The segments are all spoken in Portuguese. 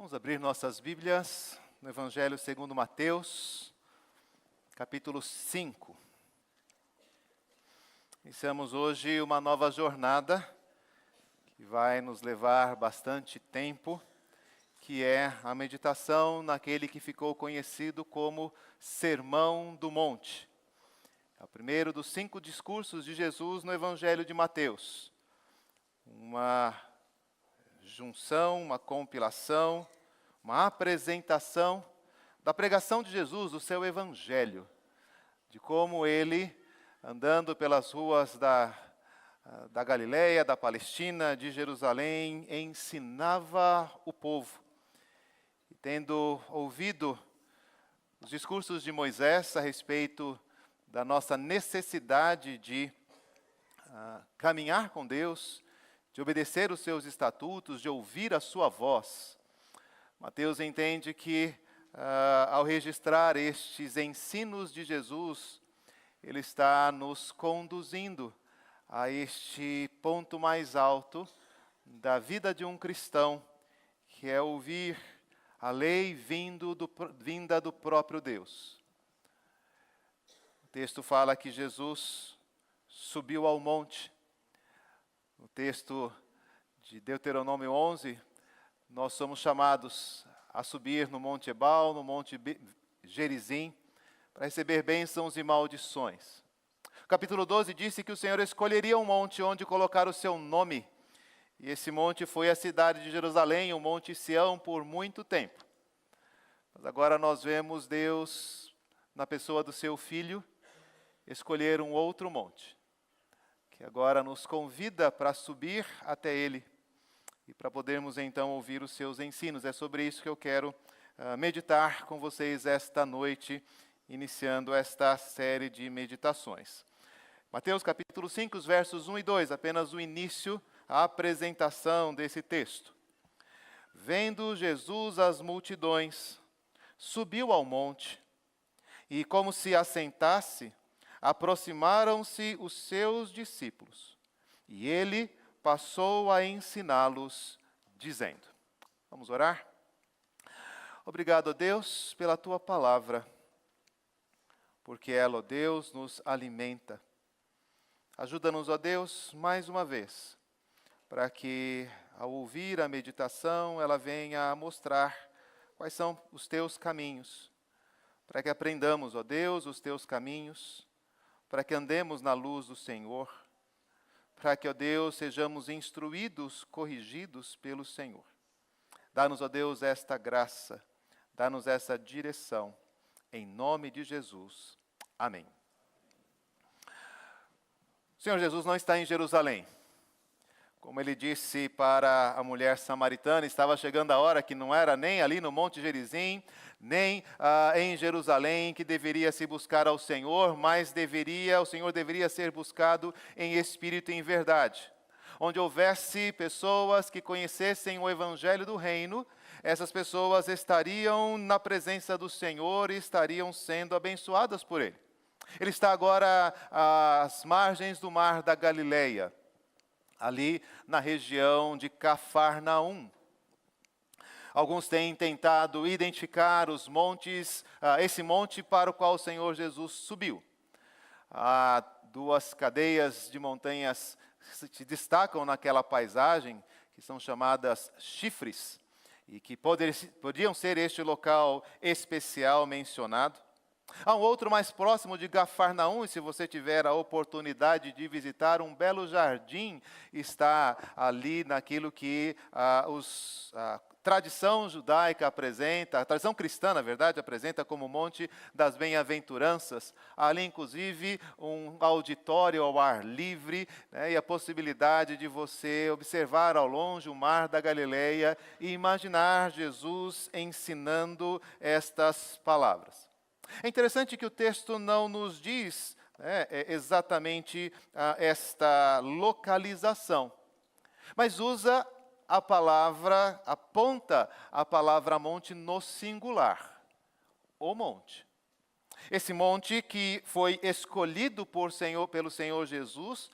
Vamos abrir nossas Bíblias no Evangelho segundo Mateus, capítulo 5. Iniciamos hoje uma nova jornada que vai nos levar bastante tempo, que é a meditação naquele que ficou conhecido como Sermão do Monte. É o primeiro dos 5 discursos de Jesus no Evangelho de Mateus. Uma junção, uma compilação, uma apresentação da pregação de Jesus, do seu Evangelho, de como ele, andando pelas ruas da Galileia, da Palestina, de Jerusalém, ensinava o povo. E tendo ouvido os discursos de Moisés a respeito da nossa necessidade de caminhar com Deus, de obedecer os seus estatutos, de ouvir a sua voz, Mateus entende que, ao registrar estes ensinos de Jesus, ele está nos conduzindo a este ponto mais alto da vida de um cristão, que é ouvir a lei vinda do próprio Deus. O texto fala que Jesus subiu ao monte. No texto de Deuteronômio 11, nós somos chamados a subir no Monte Ebal, no Monte Gerizim, para receber bênçãos e maldições. O capítulo 12 disse que o Senhor escolheria um monte onde colocar o seu nome. E esse monte foi a cidade de Jerusalém, o Monte Sião, por muito tempo. Mas agora nós vemos Deus, na pessoa do seu Filho, escolher um outro monte, que agora nos convida para subir até Ele e para podermos então ouvir os seus ensinos. É sobre isso que eu quero meditar com vocês esta noite, iniciando esta série de meditações. Mateus capítulo 5, os versos 1 e 2, apenas o início, a apresentação desse texto. Vendo Jesus as multidões, subiu ao monte, e como se assentasse, aproximaram-se os seus discípulos, e ele passou a ensiná-los, dizendo. Vamos orar? Obrigado, ó Deus, pela tua palavra, porque ela, ó Deus, nos alimenta. Ajuda-nos, ó Deus, mais uma vez, para que, ao ouvir a meditação, ela venha a mostrar quais são os teus caminhos, para que aprendamos, ó Deus, os teus caminhos, para que andemos na luz do Senhor, para que, ó Deus, sejamos instruídos, corrigidos pelo Senhor. Dá-nos, ó Deus, esta graça, dá-nos essa direção, em nome de Jesus. Amém. O Senhor Jesus não está em Jerusalém. Como ele disse para a mulher samaritana, estava chegando a hora que não era nem ali no Monte Gerizim, nem em Jerusalém que deveria se buscar ao Senhor, mas o Senhor deveria ser buscado em espírito e em verdade. Onde houvesse pessoas que conhecessem o Evangelho do Reino, essas pessoas estariam na presença do Senhor e estariam sendo abençoadas por Ele. Ele está agora às margens do mar da Galileia, ali na região de Cafarnaum. Alguns têm tentado identificar os montes, esse monte para o qual o Senhor Jesus subiu. Há 2 cadeias de montanhas que se destacam naquela paisagem, que são chamadas chifres, e que podiam ser este local especial mencionado. Há um outro mais próximo de Cafarnaum, e se você tiver a oportunidade de visitar, um belo jardim está ali naquilo que a tradição judaica apresenta, a tradição cristã, na verdade, apresenta como Monte das Bem-aventuranças. Ali, inclusive, um auditório ao ar livre, né, e a possibilidade de você observar ao longe o mar da Galileia e imaginar Jesus ensinando estas palavras. É interessante que o texto não nos diz exatamente esta localização, mas usa a palavra, aponta a palavra monte no singular, o monte. Esse monte que foi escolhido pelo Senhor Jesus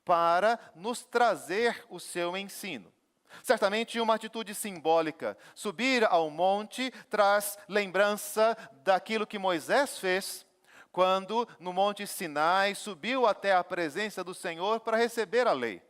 para nos trazer o seu ensino. Certamente uma atitude simbólica. Subir ao monte traz lembrança daquilo que Moisés fez quando, no Monte Sinai, subiu até a presença do Senhor para receber a lei.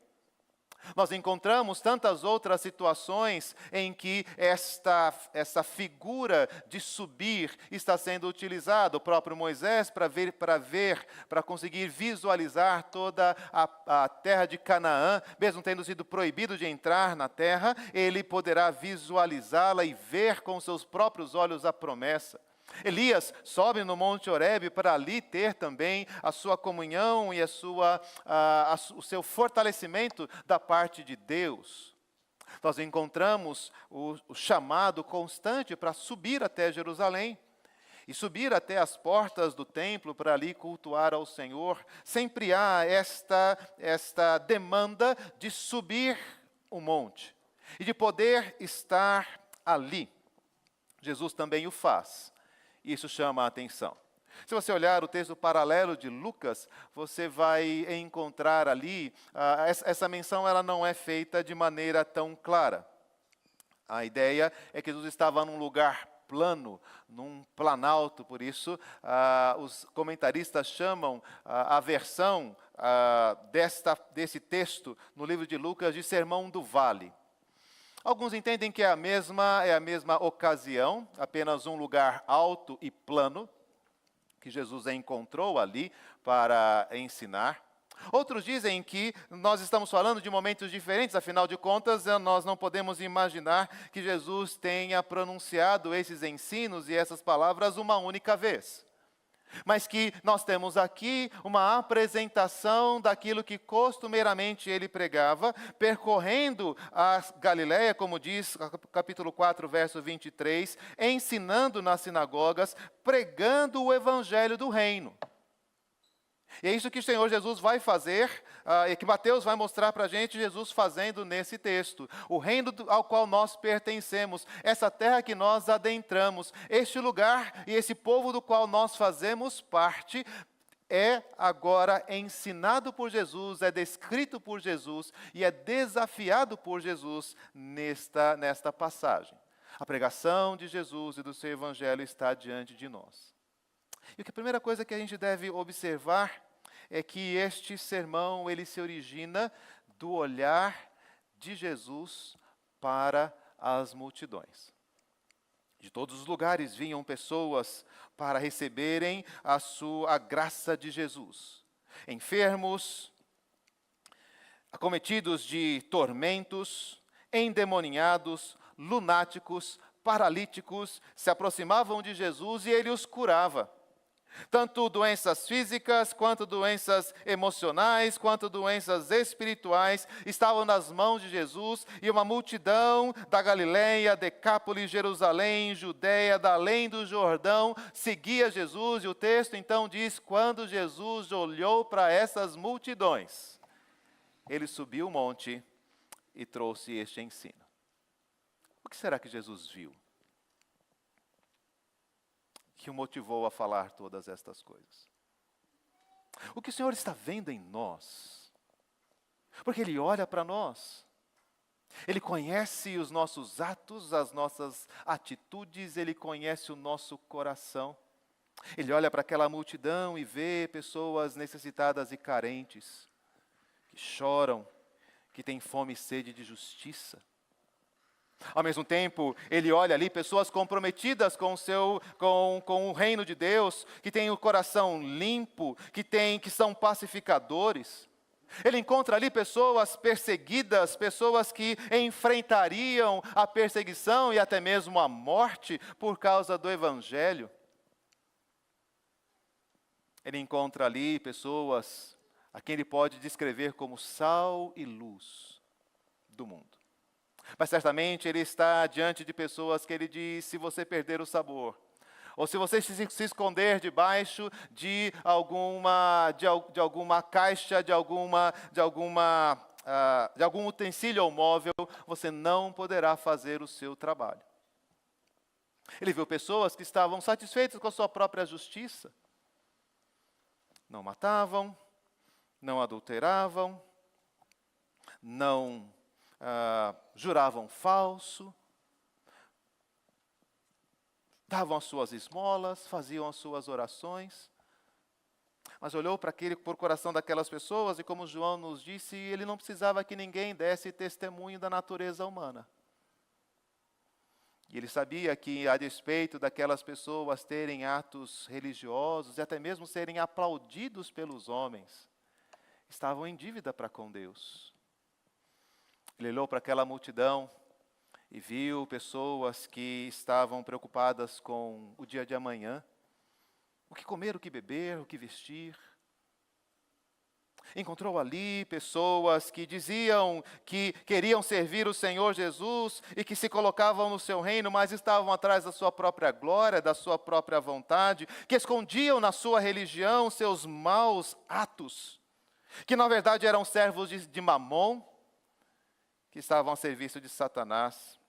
Nós encontramos tantas outras situações em que essa figura de subir está sendo utilizada. O próprio Moisés, para conseguir visualizar toda a terra de Canaã, mesmo tendo sido proibido de entrar na terra, ele poderá visualizá-la e ver com seus próprios olhos a promessa. Elias sobe no Monte Horebe para ali ter também a sua comunhão e o seu fortalecimento da parte de Deus. Nós encontramos o chamado constante para subir até Jerusalém e subir até as portas do templo para ali cultuar ao Senhor. Sempre há esta demanda de subir o monte e de poder estar ali. Jesus também o faz. Isso chama a atenção. Se você olhar o texto paralelo de Lucas, você vai encontrar ali, essa menção ela não é feita de maneira tão clara. A ideia é que Jesus estava num lugar plano, num planalto, por isso os comentaristas chamam a versão desse texto no livro de Lucas de Sermão do Vale. Alguns entendem que é a mesma ocasião, apenas um lugar alto e plano, que Jesus encontrou ali para ensinar. Outros dizem que nós estamos falando de momentos diferentes, afinal de contas, nós não podemos imaginar que Jesus tenha pronunciado esses ensinos e essas palavras uma única vez. Mas que nós temos aqui uma apresentação daquilo que costumeiramente ele pregava, percorrendo a Galileia, como diz capítulo 4, verso 23, ensinando nas sinagogas, pregando o evangelho do reino. E é isso que o Senhor Jesus vai fazer, e que Mateus vai mostrar para a gente Jesus fazendo nesse texto. O reino ao qual nós pertencemos, essa terra que nós adentramos, este lugar e esse povo do qual nós fazemos parte, é agora ensinado por Jesus, é descrito por Jesus e é desafiado por Jesus nesta passagem. A pregação de Jesus e do seu evangelho está diante de nós. E a primeira coisa que a gente deve observar é que este sermão ele se origina do olhar de Jesus para as multidões. De todos os lugares vinham pessoas para receberem a graça de Jesus. Enfermos, acometidos de tormentos, endemoninhados, lunáticos, paralíticos, se aproximavam de Jesus e ele os curava. Tanto doenças físicas, quanto doenças emocionais, quanto doenças espirituais estavam nas mãos de Jesus, e uma multidão da Galileia, Decápolis, Jerusalém, Judeia, da além do Jordão, seguia Jesus, e o texto então diz, quando Jesus olhou para essas multidões, ele subiu o monte e trouxe este ensino. O que será que Jesus viu que o motivou a falar todas estas coisas? O que o Senhor está vendo em nós? Porque Ele olha para nós. Ele conhece os nossos atos, as nossas atitudes, Ele conhece o nosso coração. Ele olha para aquela multidão e vê pessoas necessitadas e carentes, que choram, que têm fome e sede de justiça. Ao mesmo tempo, ele olha ali pessoas comprometidas com o reino de Deus, que têm o coração limpo, que são pacificadores. Ele encontra ali pessoas perseguidas, pessoas que enfrentariam a perseguição e até mesmo a morte por causa do evangelho. Ele encontra ali pessoas a quem ele pode descrever como sal e luz do mundo. Mas certamente ele está diante de pessoas que ele diz, se você perder o sabor, ou se você se esconder debaixo de alguma caixa, de algum utensílio ou móvel, você não poderá fazer o seu trabalho. Ele viu pessoas que estavam satisfeitas com a sua própria justiça. Não matavam, não adulteravam, não juravam falso, davam as suas esmolas, faziam as suas orações. Mas olhou para o coração daquelas pessoas e, como João nos disse, ele não precisava que ninguém desse testemunho da natureza humana. E ele sabia que, a despeito daquelas pessoas terem atos religiosos e até mesmo serem aplaudidos pelos homens, estavam em dívida para com Deus. Ele olhou para aquela multidão e viu pessoas que estavam preocupadas com o dia de amanhã, o que comer, o que beber, o que vestir. Encontrou ali pessoas que diziam que queriam servir o Senhor Jesus e que se colocavam no seu reino, mas estavam atrás da sua própria glória, da sua própria vontade, que escondiam na sua religião seus maus atos, que na verdade eram servos de Mamon, que estavam a serviço de Satanás.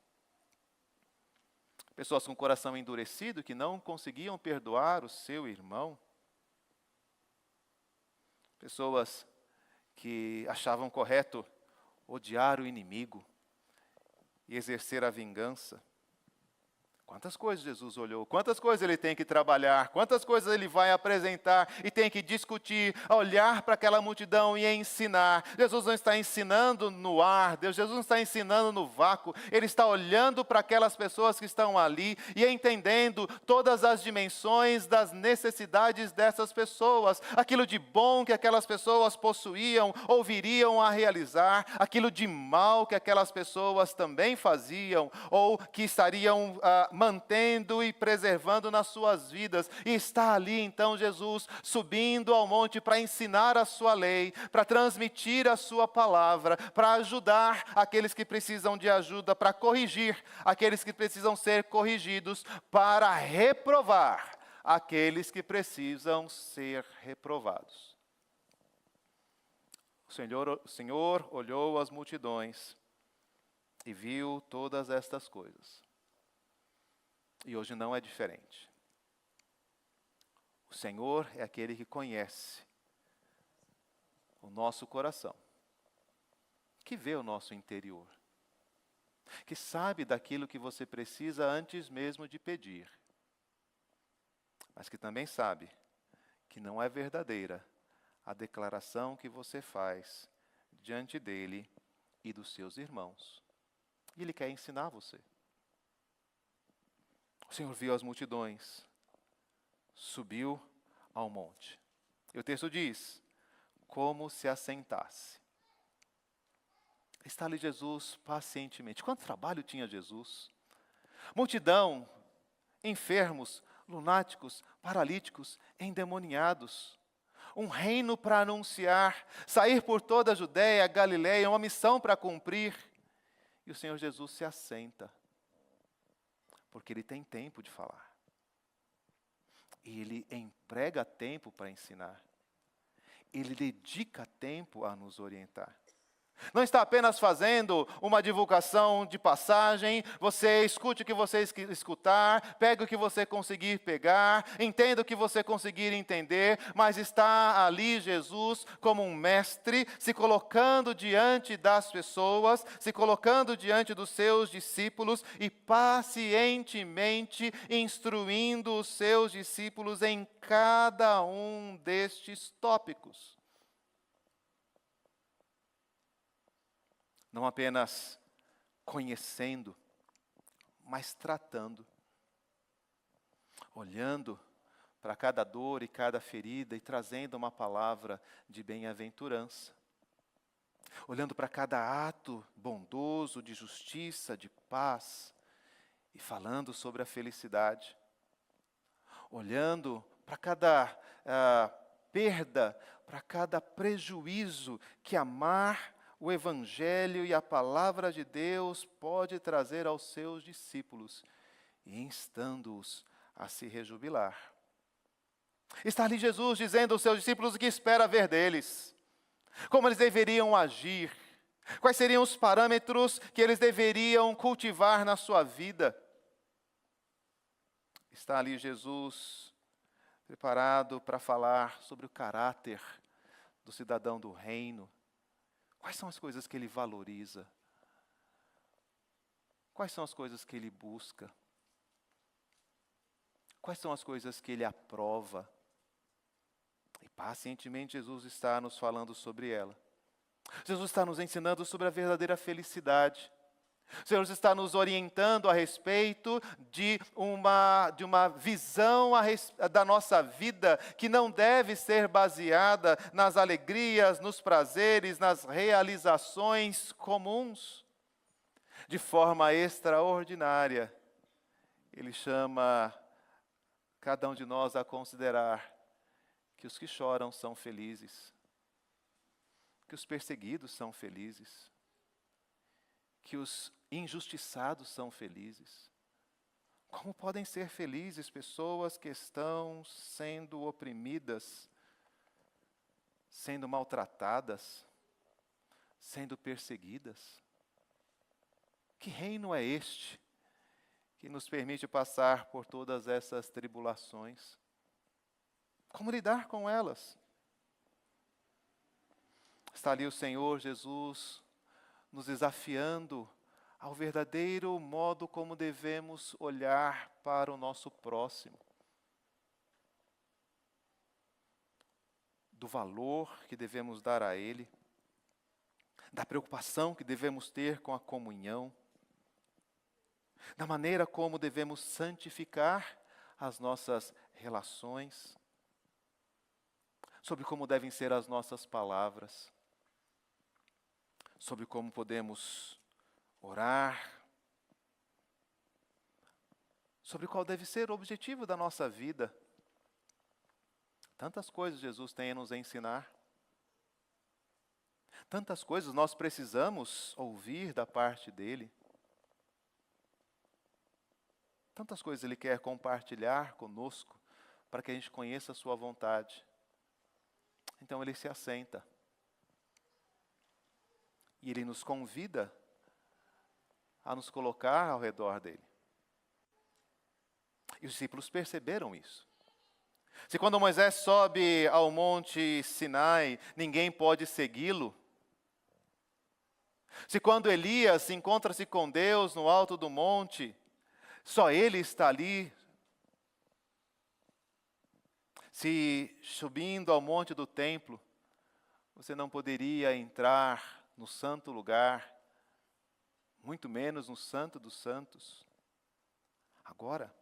Pessoas com o coração endurecido, que não conseguiam perdoar o seu irmão. Pessoas que achavam correto odiar o inimigo e exercer a vingança. Quantas coisas Jesus olhou, quantas coisas ele tem que trabalhar, quantas coisas ele vai apresentar e tem que discutir, olhar para aquela multidão e ensinar. Jesus não está ensinando no ar, Jesus não está ensinando no vácuo, ele está olhando para aquelas pessoas que estão ali e entendendo todas as dimensões das necessidades dessas pessoas, aquilo de bom que aquelas pessoas possuíam ou viriam a realizar, aquilo de mal que aquelas pessoas também faziam ou que estariam mantendo e preservando nas suas vidas. E está ali então Jesus subindo ao monte para ensinar a sua lei, para transmitir a sua palavra, para ajudar aqueles que precisam de ajuda, para corrigir aqueles que precisam ser corrigidos, para reprovar aqueles que precisam ser reprovados. O Senhor olhou as multidões e viu todas estas coisas. E hoje não é diferente. O Senhor é aquele que conhece o nosso coração, que vê o nosso interior, que sabe daquilo que você precisa antes mesmo de pedir, mas que também sabe que não é verdadeira a declaração que você faz diante dele e dos seus irmãos. E ele quer ensinar você. O Senhor viu as multidões, subiu ao monte. E o texto diz, como se assentasse. Está ali Jesus pacientemente. Quanto trabalho tinha Jesus? Multidão, enfermos, lunáticos, paralíticos, endemoniados. Um reino para anunciar, sair por toda a Judéia, Galiléia, uma missão para cumprir. E o Senhor Jesus se assenta. Porque ele tem tempo de falar. E ele emprega tempo para ensinar. Ele dedica tempo a nos orientar. Não está apenas fazendo uma divulgação de passagem, você escute o que você escutar, pegue o que você conseguir pegar, entenda o que você conseguir entender, mas está ali Jesus como um mestre, se colocando diante das pessoas, se colocando diante dos seus discípulos e pacientemente instruindo os seus discípulos em cada um destes tópicos. Não apenas conhecendo, mas tratando. Olhando para cada dor e cada ferida e trazendo uma palavra de bem-aventurança. Olhando para cada ato bondoso de justiça, de paz e falando sobre a felicidade. Olhando para cada perda, para cada prejuízo que amar o Evangelho e a palavra de Deus pode trazer aos seus discípulos e instando-os a se rejubilar. Está ali Jesus dizendo aos seus discípulos o que espera ver deles, como eles deveriam agir, quais seriam os parâmetros que eles deveriam cultivar na sua vida. Está ali Jesus preparado para falar sobre o caráter do cidadão do reino. Quais são as coisas que ele valoriza? Quais são as coisas que ele busca? Quais são as coisas que ele aprova? E pacientemente Jesus está nos falando sobre ela. Jesus está nos ensinando sobre a verdadeira felicidade. Jesus está nos orientando a respeito de uma visão da nossa vida que não deve ser baseada nas alegrias, nos prazeres, nas realizações comuns. De forma extraordinária, Ele chama cada um de nós a considerar que os que choram são felizes, que os perseguidos são felizes, que os injustiçados são felizes. Como podem ser felizes pessoas que estão sendo oprimidas, sendo maltratadas, sendo perseguidas? Que reino é este que nos permite passar por todas essas tribulações? Como lidar com elas? Está ali o Senhor Jesus nos desafiando ao verdadeiro modo como devemos olhar para o nosso próximo. Do valor que devemos dar a ele, da preocupação que devemos ter com a comunhão, da maneira como devemos santificar as nossas relações, sobre como devem ser as nossas palavras, sobre como podemos orar, sobre qual deve ser o objetivo da nossa vida. Tantas coisas Jesus tem a nos ensinar. Tantas coisas nós precisamos ouvir da parte dEle. Tantas coisas Ele quer compartilhar conosco para que a gente conheça a sua vontade. Então Ele se assenta. E Ele nos convida a nos colocar ao redor dEle. E os discípulos perceberam isso. Se quando Moisés sobe ao monte Sinai, ninguém pode segui-lo. Se quando Elias encontra-se com Deus no alto do monte, só ele está ali. Se subindo ao monte do templo, você não poderia entrar no santo lugar, muito menos no santo dos santos. Agora,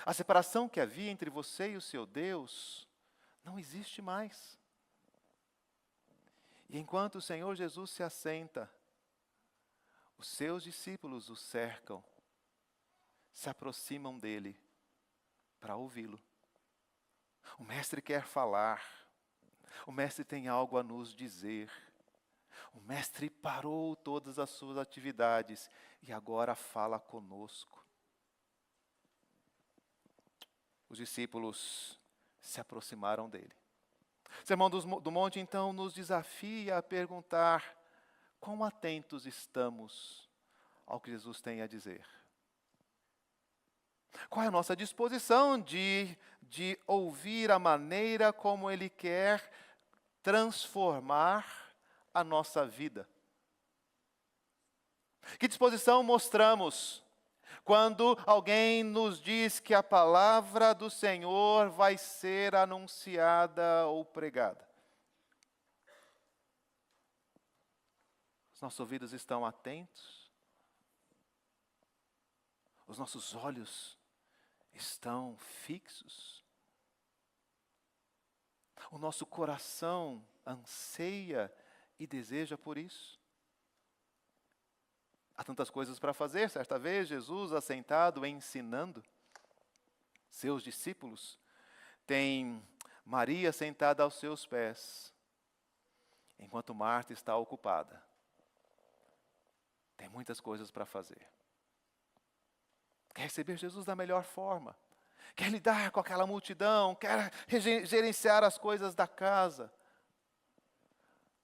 a separação que havia entre você e o seu Deus não existe mais. E enquanto o Senhor Jesus se assenta, os seus discípulos o cercam, se aproximam dele para ouvi-lo. O Mestre quer falar, o Mestre tem algo a nos dizer. O Mestre parou todas as suas atividades e agora fala conosco. Os discípulos se aproximaram dele. O Sermão do Monte, então, nos desafia a perguntar quão atentos estamos ao que Jesus tem a dizer. Qual é a nossa disposição de ouvir a maneira como Ele quer transformar a nossa vida? Que disposição mostramos quando alguém nos diz que a palavra do Senhor vai ser anunciada ou pregada? Os nossos ouvidos estão atentos? Os nossos olhos estão fixos? O nosso coração anseia e deseja por isso? Há tantas coisas para fazer. Certa vez, Jesus, assentado, ensinando seus discípulos, tem Maria sentada aos seus pés, enquanto Marta está ocupada. Tem muitas coisas para fazer. Quer receber Jesus da melhor forma, quer lidar com aquela multidão, quer gerenciar as coisas da casa.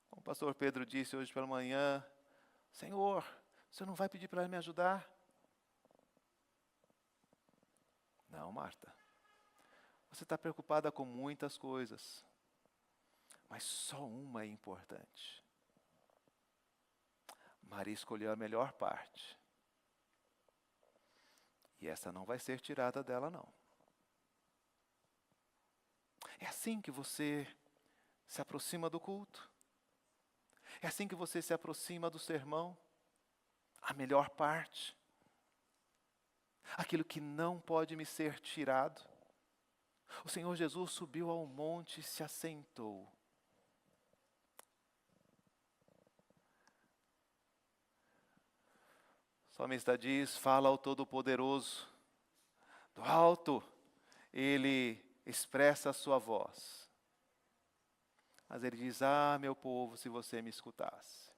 Como o pastor Pedro disse hoje pela manhã, Senhor, o Senhor não vai pedir para me ajudar? Não, Marta. Você está preocupada com muitas coisas, mas só uma é importante. Maria escolheu a melhor parte. E essa não vai ser tirada dela, não. É assim que você se aproxima do culto. É assim que você se aproxima do sermão. A melhor parte. Aquilo que não pode me ser tirado. O Senhor Jesus subiu ao monte e se assentou. O salmista diz, fala ao Todo-Poderoso. Do alto, ele expressa a sua voz. Mas ele diz, meu povo, se você me escutasse.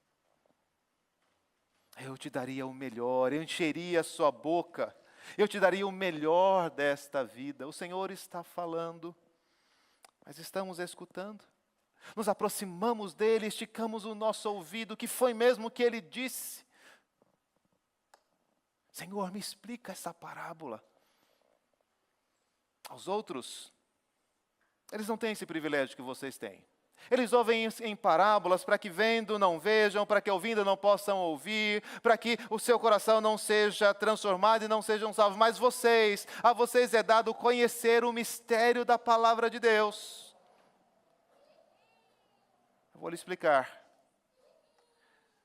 Eu te daria o melhor, eu encheria a sua boca. Eu te daria o melhor desta vida. O Senhor está falando, mas estamos escutando. Nos aproximamos dele, esticamos o nosso ouvido, que foi mesmo o que ele disse. Senhor, me explica essa parábola. Aos outros, eles não têm esse privilégio que vocês têm. Eles ouvem em parábolas para que vendo não vejam, para que ouvindo não possam ouvir, para que o seu coração não seja transformado e não sejam salvos. Mas a vocês é dado conhecer o mistério da palavra de Deus. Eu vou lhe explicar.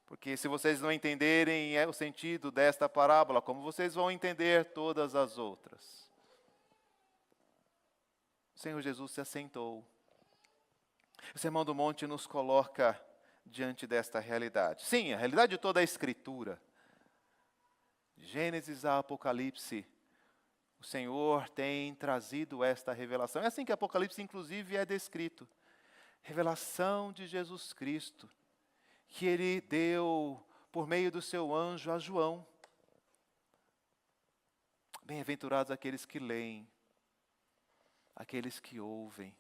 Porque se vocês não entenderem o sentido desta parábola, como vocês vão entender todas as outras? O Senhor Jesus se assentou. O Sermão do Monte nos coloca diante desta realidade. Sim, a realidade de toda a Escritura. De Gênesis a Apocalipse, o Senhor tem trazido esta revelação. É assim que Apocalipse, inclusive, é descrito. Revelação de Jesus Cristo, que Ele deu por meio do seu anjo a João. Bem-aventurados aqueles que leem, aqueles que ouvem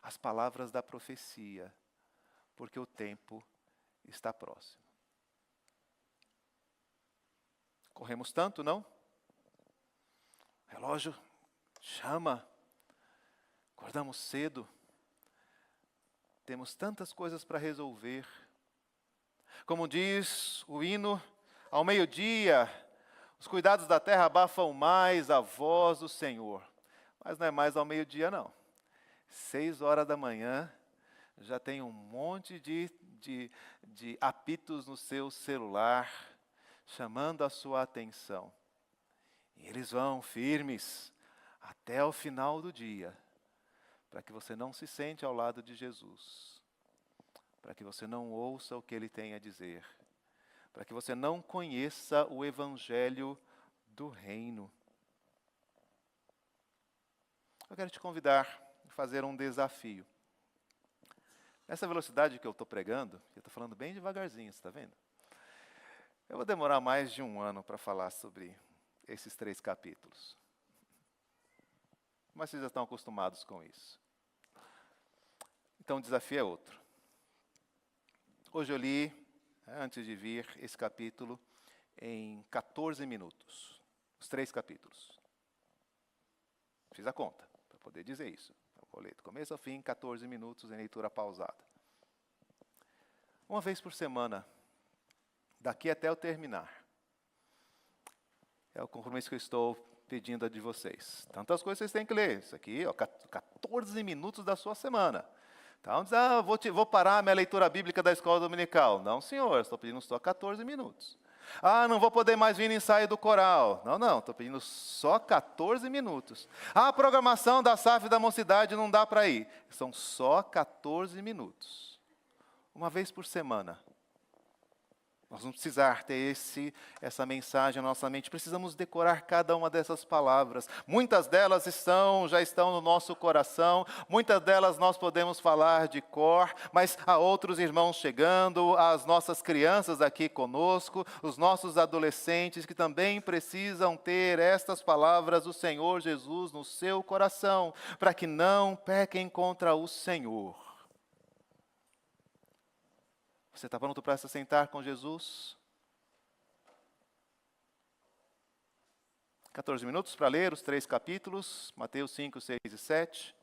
as palavras da profecia, porque o tempo está próximo. Corremos tanto, não? O relógio chama, acordamos cedo, temos tantas coisas para resolver. Como diz o hino, ao meio-dia, os cuidados da terra abafam mais a voz do Senhor. Mas não é mais ao meio-dia, não. 6 horas da manhã, já tem um monte de apitos no seu celular, chamando a sua atenção. E eles vão firmes até o final do dia, para que você não se sente ao lado de Jesus, para que você não ouça o que Ele tem a dizer, para que você não conheça o Evangelho do Reino. Eu quero te convidar fazer um desafio. Nessa velocidade que eu estou pregando, eu estou falando bem devagarzinho, você está vendo? Eu vou demorar mais de 1 ano para falar sobre esses 3 capítulos. Mas vocês já estão acostumados com isso. Então o desafio é outro. Hoje eu li, antes de vir, esse capítulo em 14 minutos. Os 3 capítulos. Fiz a conta para poder dizer isso. Vou ler do começo ao fim, 14 minutos em leitura pausada. Uma vez por semana, daqui até eu terminar. É o compromisso que eu estou pedindo de vocês. Tantas coisas vocês têm que ler. Isso aqui, 14 minutos da sua semana. Então, vou parar minha leitura bíblica da escola dominical. Não, senhor, eu estou pedindo só 14 minutos. Não vou poder mais vir no ensaio do coral. Não, estou pedindo só 14 minutos. A programação da SAF da Mocidade não dá para ir. São só 14 minutos. Uma vez por semana. Nós vamos precisar ter essa mensagem na nossa mente. Precisamos decorar cada uma dessas palavras. Muitas delas já estão no nosso coração. Muitas delas nós podemos falar de cor. Mas há outros irmãos chegando, as nossas crianças aqui conosco, os nossos adolescentes que também precisam ter estas palavras do Senhor Jesus no seu coração, para que não pequem contra o Senhor. Você está pronto para se sentar com Jesus? 14 minutos para ler os 3 capítulos, Mateus 5, 6 e 7.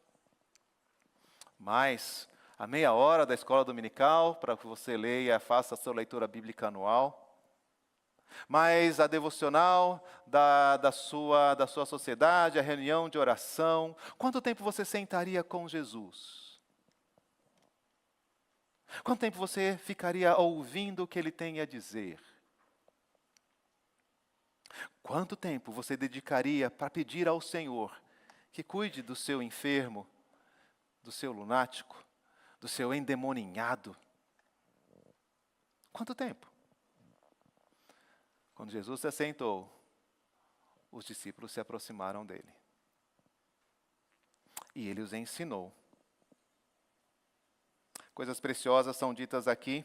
Mais a meia hora da escola dominical, para que você leia, faça a sua leitura bíblica anual. mas a devocional da sua sociedade, a reunião de oração. Quanto tempo você sentaria com Jesus? Quanto tempo você ficaria ouvindo o que Ele tem a dizer? Quanto tempo você dedicaria para pedir ao Senhor que cuide do seu enfermo, do seu lunático, do seu endemoninhado? Quanto tempo? Quando Jesus se assentou, os discípulos se aproximaram dele. E ele os ensinou. Coisas preciosas são ditas aqui,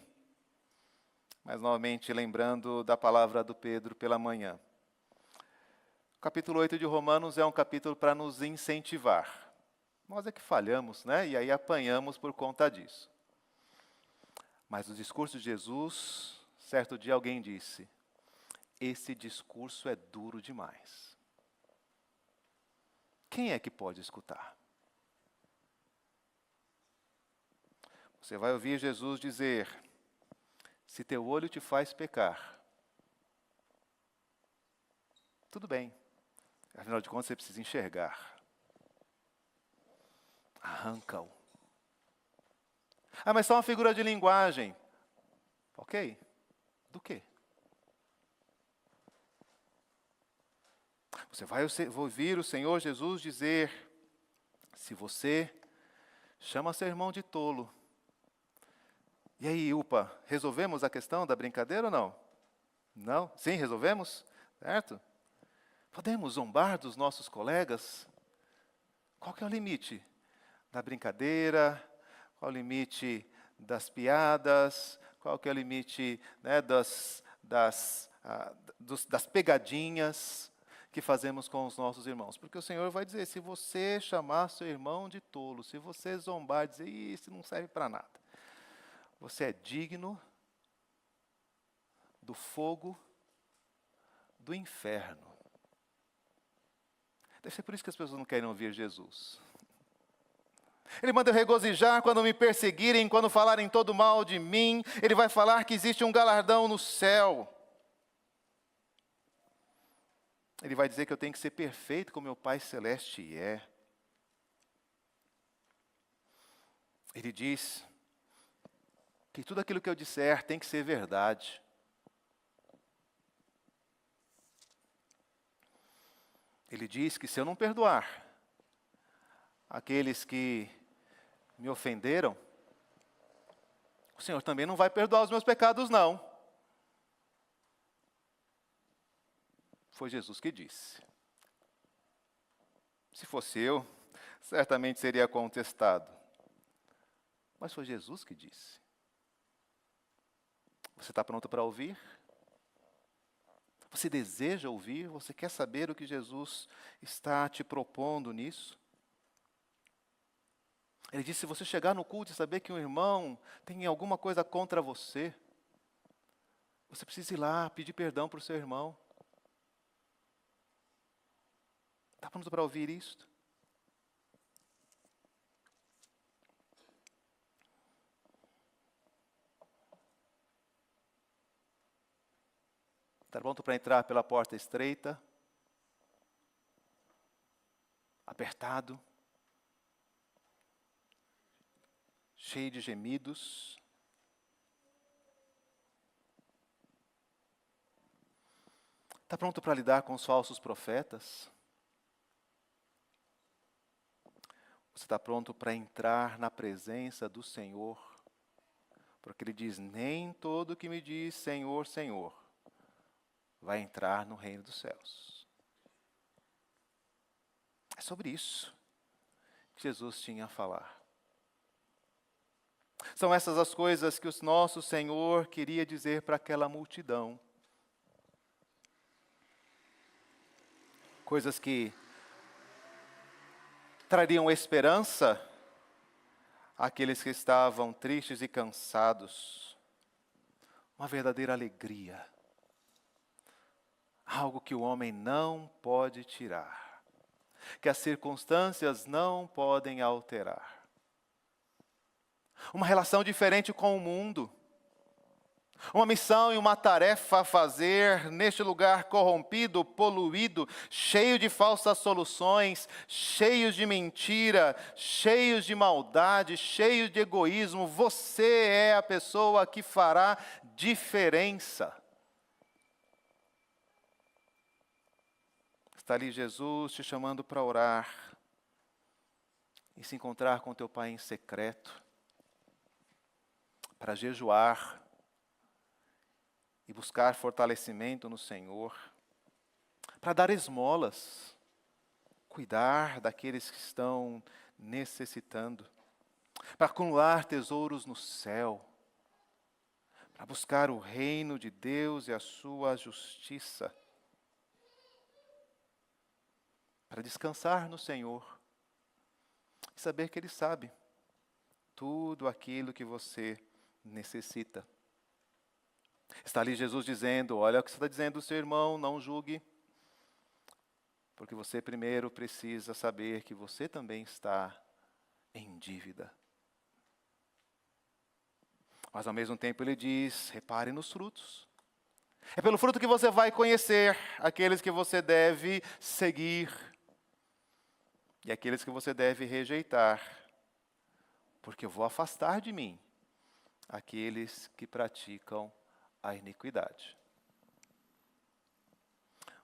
mas novamente lembrando da palavra do Pedro pela manhã. O capítulo 8 de Romanos é um capítulo para nos incentivar. Nós é que falhamos, né? E aí apanhamos por conta disso. Mas o discurso de Jesus, certo dia alguém disse: esse discurso é duro demais. Quem é que pode escutar? Você vai ouvir Jesus dizer: se teu olho te faz pecar, tudo bem, afinal de contas você precisa enxergar. Arranca-o. Ah, mas só uma figura de linguagem. Ok, do quê? Você vai ouvir o Senhor Jesus dizer: se você chama seu irmão de tolo, e aí, resolvemos a questão da brincadeira ou não? Não? Sim, resolvemos? Certo? Podemos zombar dos nossos colegas? Qual que é o limite da brincadeira? Qual é o limite das piadas? Qual que é o limite, né, das pegadinhas que fazemos com os nossos irmãos? Porque o Senhor vai dizer: se você chamar seu irmão de tolo, se você zombar, dizer: isso não serve para nada, você é digno do fogo do inferno. Deve ser por isso que as pessoas não querem ouvir Jesus. Ele manda eu regozijar quando me perseguirem, quando falarem todo mal de mim. Ele vai falar que existe um galardão no céu. Ele vai dizer que eu tenho que ser perfeito como meu Pai Celeste é. Ele diz que tudo aquilo que eu disser tem que ser verdade. Ele diz que se eu não perdoar aqueles que me ofenderam, o Senhor também não vai perdoar os meus pecados, não. Foi Jesus que disse. Se fosse eu, certamente seria contestado. Mas foi Jesus que disse. Você está pronto para ouvir? Você deseja ouvir? Você quer saber o que Jesus está te propondo nisso? Ele disse: se você chegar no culto e saber que um irmão tem alguma coisa contra você, você precisa ir lá pedir perdão para o seu irmão. Está pronto para ouvir isto? Está pronto para entrar pela porta estreita? Apertado? Cheio de gemidos? Está pronto para lidar com os falsos profetas? Você está pronto para entrar na presença do Senhor? Porque Ele diz: nem todo que me diz Senhor, Senhor vai entrar no reino dos céus. É sobre isso que Jesus tinha a falar. São essas as coisas que o nosso Senhor queria dizer para aquela multidão. Coisas que trariam esperança àqueles que estavam tristes e cansados. Uma verdadeira alegria. Algo que o homem não pode tirar, que as circunstâncias não podem alterar. Uma relação diferente com o mundo. uma missão e uma tarefa a fazer neste lugar corrompido, poluído, cheio de falsas soluções, cheios de mentira, cheios de maldade, cheios de egoísmo. Você é a pessoa que fará diferença. Está ali Jesus te chamando para orar e se encontrar com teu Pai em secreto, para jejuar e buscar fortalecimento no Senhor, para dar esmolas, cuidar daqueles que estão necessitando, para acumular tesouros no céu, para buscar o reino de Deus e a sua justiça, para descansar no Senhor e saber que Ele sabe tudo aquilo que você necessita. Está ali Jesus dizendo: olha o que você está dizendo do seu irmão, não julgue, porque você primeiro precisa saber que você também está em dívida. Mas ao mesmo tempo Ele diz: repare nos frutos. É pelo fruto que você vai conhecer aqueles que você deve seguir e aqueles que você deve rejeitar, porque eu vou afastar de mim aqueles que praticam a iniquidade.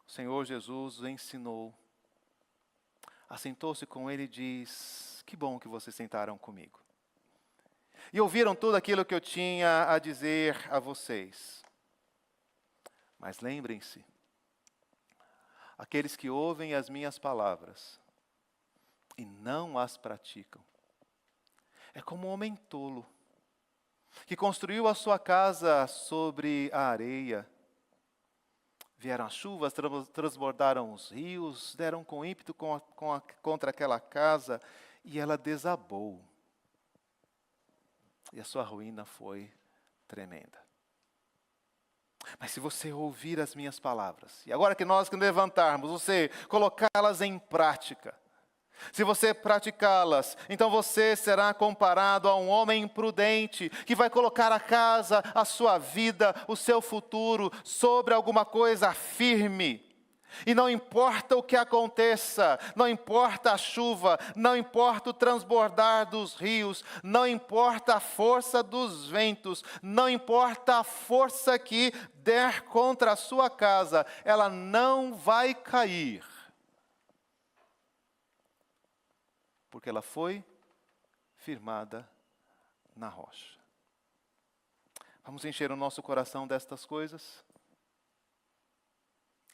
O Senhor Jesus o ensinou, assentou-se com ele e diz: que bom que vocês sentaram comigo e ouviram tudo aquilo que eu tinha a dizer a vocês. Mas lembrem-se, aqueles que ouvem as minhas palavras e não as praticam, é como um homem tolo, que construiu a sua casa sobre a areia. Vieram as chuvas, transbordaram os rios, deram com ímpeto contra aquela casa, e ela desabou. E a sua ruína foi tremenda. Mas se você ouvir as minhas palavras, e agora que nós levantarmos, você colocá-las em prática, se você praticá-las, então você será comparado a um homem prudente que vai colocar a casa, a sua vida, o seu futuro sobre alguma coisa firme. E não importa o que aconteça, não importa a chuva, não importa o transbordar dos rios, não importa a força dos ventos, não importa a força que der contra a sua casa, ela não vai cair. Porque ela foi firmada na rocha. Vamos encher o nosso coração destas coisas?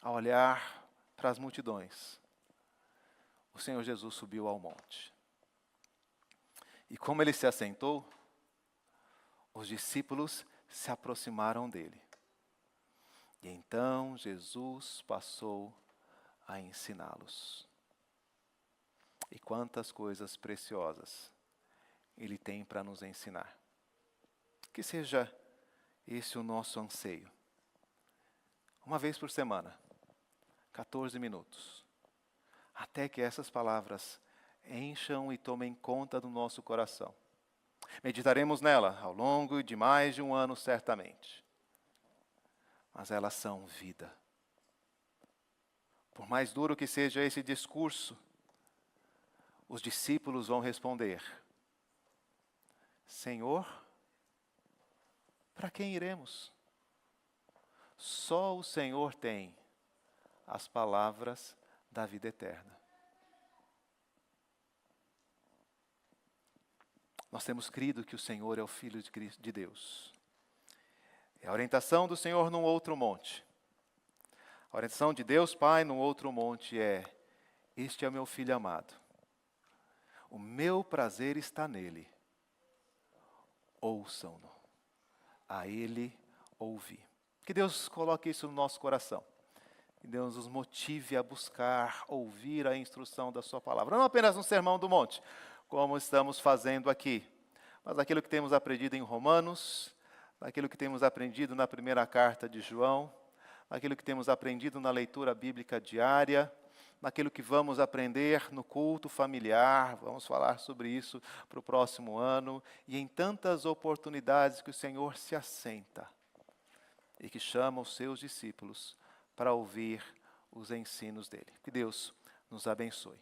Ao olhar para as multidões, o Senhor Jesus subiu ao monte. E como ele se assentou, os discípulos se aproximaram dele. E então Jesus passou a ensiná-los. E quantas coisas preciosas Ele tem para nos ensinar. Que seja esse o nosso anseio. Uma vez por semana, 14 minutos, até que essas palavras encham e tomem conta do nosso coração. Meditaremos nela ao longo de mais de um ano, certamente. Mas elas são vida. Por mais duro que seja esse discurso, os discípulos vão responder: Senhor, para quem iremos? Só o Senhor tem as palavras da vida eterna. Nós temos crido que o Senhor é o Filho de Deus. É a orientação do Senhor num outro monte. A orientação de Deus Pai num outro monte é: este é o meu Filho amado. O meu prazer está nele. Ouçam-no. A ele ouvir. Que Deus coloque isso no nosso coração. Que Deus nos motive a buscar, ouvir a instrução da sua palavra. Não apenas no Sermão do Monte, como estamos fazendo aqui, mas aquilo que temos aprendido em Romanos, aquilo que temos aprendido na primeira carta de João, aquilo que temos aprendido na leitura bíblica diária, naquilo que vamos aprender no culto familiar, vamos falar sobre isso para o próximo ano, e em tantas oportunidades que o Senhor se assenta e que chama os seus discípulos para ouvir os ensinos dele. Que Deus nos abençoe.